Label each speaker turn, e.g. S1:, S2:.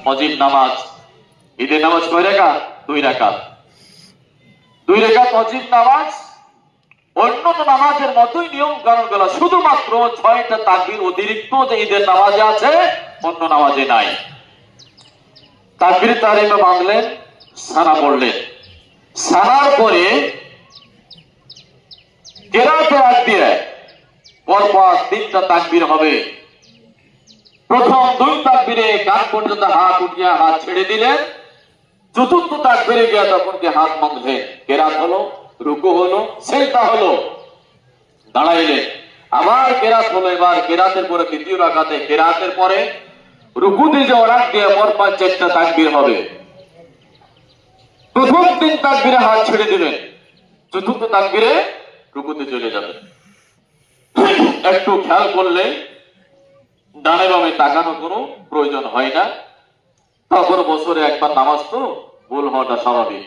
S1: ফজিল নামাজ। ঈদের নামাজ কয় রাকাত? 2 রাকাত। 2 রাকাত ফজিল নামাজ। অন্যান্য নামাজের মতোই নিয়ম কানুন গুলো, শুধুমাত্র 6টা তাকবীর অতিরিক্ত যে ঈদের নামাজে আছে অন্য নামাজে নাই। তাকবীর তাহরিমে বাঁধলেন, সানা পড়লেন, সানার পরে কেরাতে আগ দিয়ে পরপর 3টা তাকবীর হবে। প্রথম 2 তাকবীরে কান পর্যন্ত হাত উঠিয়ে হাত ছেড়ে দিলেন। চতুর্থ তাকবীরে গিয়ে তখন কি হাত বাঁধলেন, কেরাত হলো, রুকু হলো, সিজদা হলো, দাঁড়াইলেন, আবার কেরাত হলো। এবার কেরাতের পরে দ্বিতীয় রাকাতে কেরাতের পরে রুকুতে যে ওরাক দিয়ে পরপর 4টা তাকবীর হবে। প্রথম 3 তাকবীরে হাত ছেড়ে দিবেন, চতুর্থ তাকবীরে রুকুতে চলে যাবেন। একটু খেয়াল করলে ডানে বামে তাকানো কোনো প্রয়োজন হয় না। তখন বছরে একবার নামাজ তো ভুল হওয়াটা স্বাভাবিক।